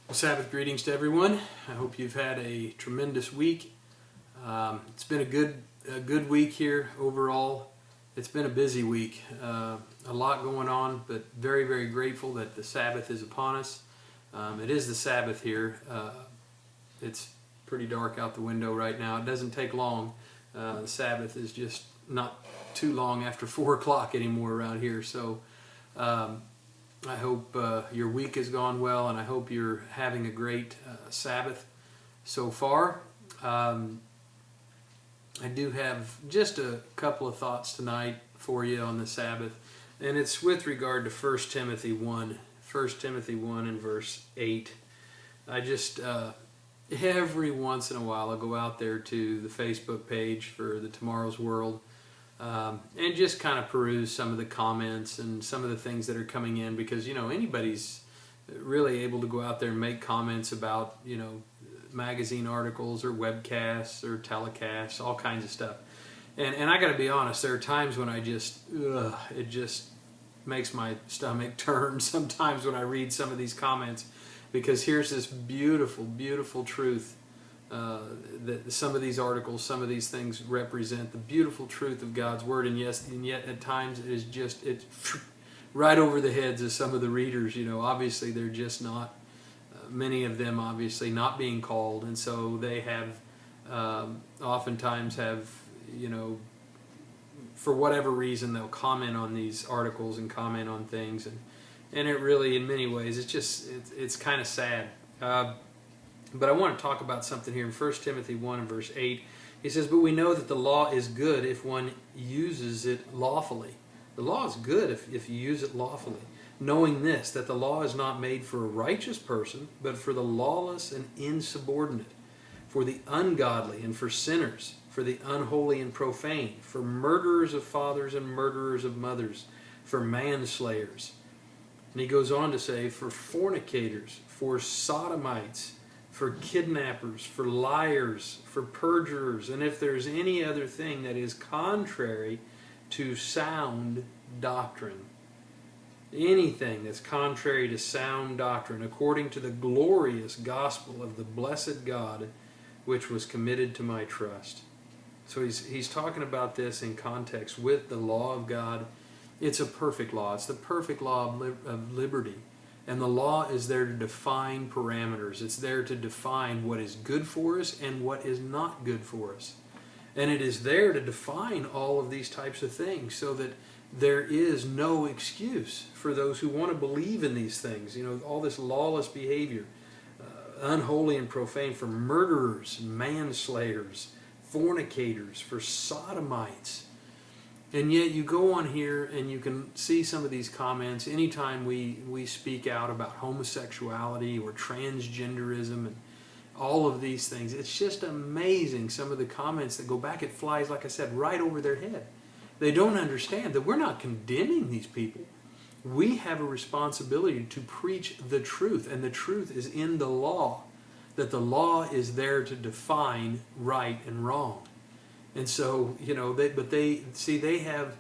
Well, Sabbath greetings to everyone. I hope you've had a tremendous week. It's been a good week here overall. It's been a busy week. A lot going on, but very, very grateful that the Sabbath is upon us. It is the Sabbath here. It's pretty dark out the window right now. It doesn't take long. The Sabbath is just not too long after 4 o'clock anymore around here. So I hope your week has gone well, and I hope you're having a great Sabbath so far. I do have just a couple of thoughts tonight for you on the Sabbath, and it's with regard to 1 Timothy 1. 1 Timothy 1 and verse 8. I just, every once in a while, I'll go out there to the Facebook page for the Tomorrow's World, and just kind of peruse some of the comments and some of the things that are coming in, because anybody's really able to go out there and make comments about magazine articles or webcasts or telecasts, all kinds of stuff. And I got to be honest, there are times when I just it just makes my stomach turn sometimes when I read some of these comments, because here's this beautiful truth that some of these articles, some of these things represent the beautiful truth of God's Word, and yet at times it's right over the heads of some of the readers. Obviously they're just not, many of them obviously not being called, and so they have oftentimes have, for whatever reason, they'll comment on these articles and comment on things, and it really, in many ways, it's kind of sad. But I want to talk about something here in 1 Timothy 1 and verse 8. He says, "But we know that the law is good if one uses it lawfully." The law is good if you use it lawfully. "Knowing this, that the law is not made for a righteous person, but for the lawless and insubordinate, for the ungodly and for sinners, for the unholy and profane, for murderers of fathers and murderers of mothers, for manslayers." And he goes on to say, "For fornicators, for sodomites, for kidnappers, for liars, for perjurers, and if there's any other thing that is contrary to sound doctrine." Anything that's contrary to sound doctrine, according to the glorious gospel of the blessed God, which was committed to my trust. So he's talking about this in context with the law of God. It's a perfect law. It's the perfect law of liberty. And the law is there to define parameters. It's there to define what is good for us and what is not good for us. And it is there to define all of these types of things, so that there is no excuse for those who want to believe in these things. All this lawless behavior, unholy and profane, for murderers, manslayers, fornicators, for sodomites. And yet you go on here and you can see some of these comments anytime we speak out about homosexuality or transgenderism and all of these things. It's just amazing, some of the comments that go back. It flies, like I said, right over their head. They don't understand that we're not condemning these people. We have a responsibility to preach the truth, and the truth is in the law, that the law is there to define right and wrong. And so, they have,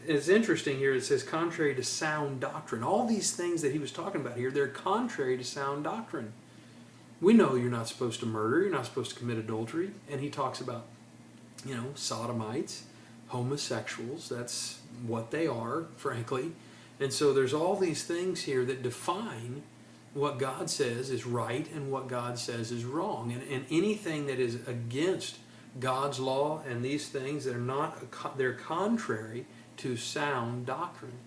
it's interesting here, it says contrary to sound doctrine. All these things that he was talking about here, they're contrary to sound doctrine. We know you're not supposed to murder, you're not supposed to commit adultery, and he talks about, sodomites, homosexuals. That's what they are, frankly. And so there's all these things here that define what God says is right and what God says is wrong. And anything that is against God's law and these things that are not, they're contrary to sound doctrine.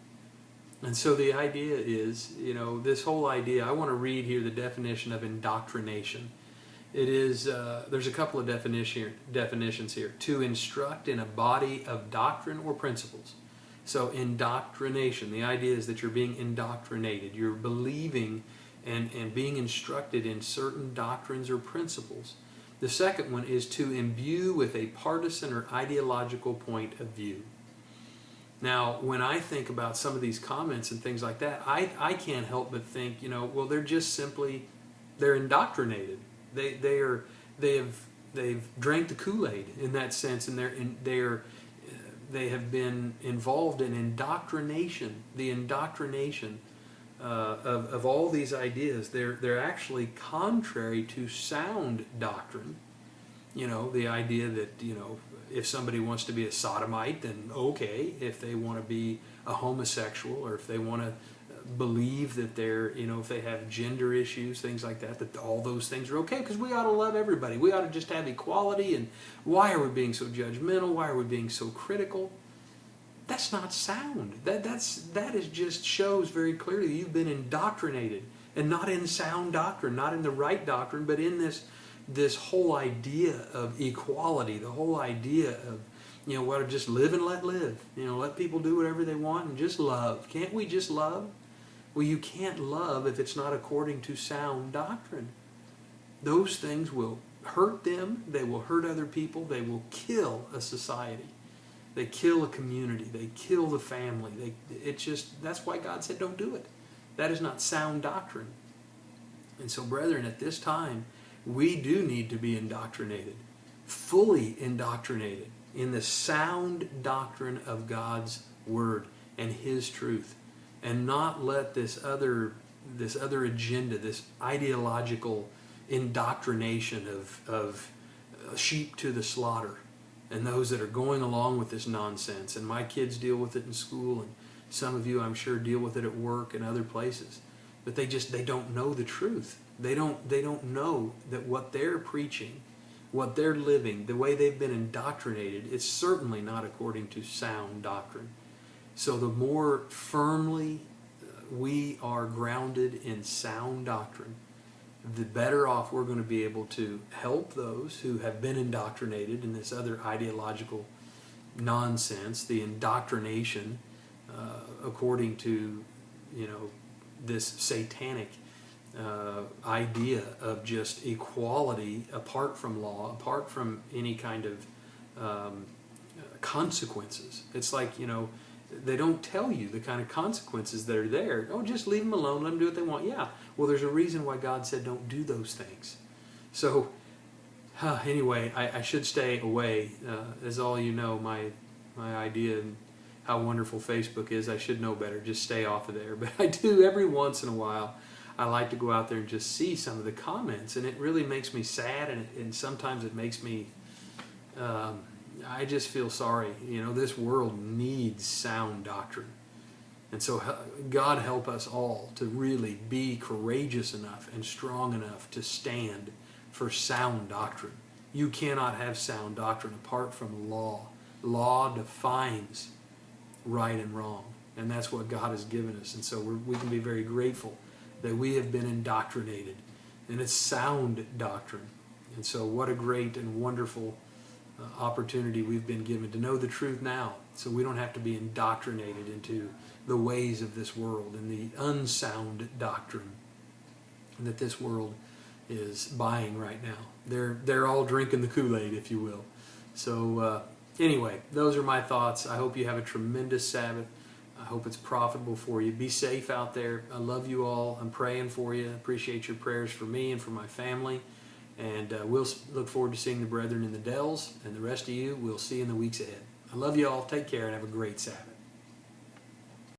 And so the idea is, this whole idea, I want to read here the definition of indoctrination. It is, there's a couple of definitions here. To instruct in a body of doctrine or principles. So indoctrination, the idea is that you're being indoctrinated. You're believing and being instructed in certain doctrines or principles. The second one is to imbue with a partisan or ideological point of view. Now, when I think about some of these comments and things like that, I can't help but think, well, they're just simply, they're indoctrinated. They've drank the Kool-Aid in that sense, and they have been involved in indoctrination, the indoctrination of all these ideas, they're actually contrary to sound doctrine. You know, the idea that, you know, if somebody wants to be a sodomite, then okay. If they want to be a homosexual, or if they want to believe that they're, you know, if they have gender issues, things like that, that all those things are okay, because we ought to love everybody. We ought to just have equality. And why are we being so judgmental? Why are we being so critical? That's not sound. That is just shows very clearly you've been indoctrinated, and not in sound doctrine, not in the right doctrine, but in this whole idea of equality, the whole idea of, you know, what, just live and let live. You know, let people do whatever they want and just love. Can't we just love? Well, you can't love if it's not according to sound doctrine. Those things will hurt them. They will hurt other people. They will kill a society. They kill a community. They kill the family. That's why God said don't do it. That is not sound doctrine. And so, brethren, at this time, we do need to be indoctrinated, fully indoctrinated in the sound doctrine of God's Word and His truth, and not let this other agenda, this ideological indoctrination of sheep to the slaughter, and those that are going along with this nonsense. And my kids deal with it in school, and some of you, I'm sure, deal with it at work and other places. But they don't know the truth. They don't know that what they're preaching, what they're living, the way they've been indoctrinated, it's certainly not according to sound doctrine. So the more firmly we are grounded in sound doctrine, the better off we're going to be able to help those who have been indoctrinated in this other ideological nonsense, the indoctrination according to, you know, this satanic idea of just equality apart from law, apart from any kind of consequences. It's like, you know, they don't tell you the kind of consequences that are there. Oh, just leave them alone, let them do what they want. Yeah, well, there's a reason why God said don't do those things. So anyway, I should stay away. As all you know, my idea and how wonderful Facebook is, I should know better. Just stay off of there. But I do every once in a while. I like to go out there and just see some of the comments, and it really makes me sad, and sometimes it makes me I just feel sorry. You know, this world needs sound doctrine. And so God help us all to really be courageous enough and strong enough to stand for sound doctrine. You cannot have sound doctrine apart from law. Law defines right and wrong, and that's what God has given us. And so we can be very grateful that we have been indoctrinated, and it's sound doctrine. And so what a great and wonderful opportunity we've been given to know the truth now, so we don't have to be indoctrinated into the ways of this world and the unsound doctrine that this world is buying right now. They're all drinking the Kool-Aid, if you will. So anyway, those are my thoughts. I hope you have a tremendous Sabbath. I hope it's profitable for you. Be safe out there. I love you all. I'm praying for you. Appreciate your prayers for me and for my family. And we'll look forward to seeing the brethren in the Dells, and the rest of you we'll see in the weeks ahead. I love you all. Take care and have a great Sabbath.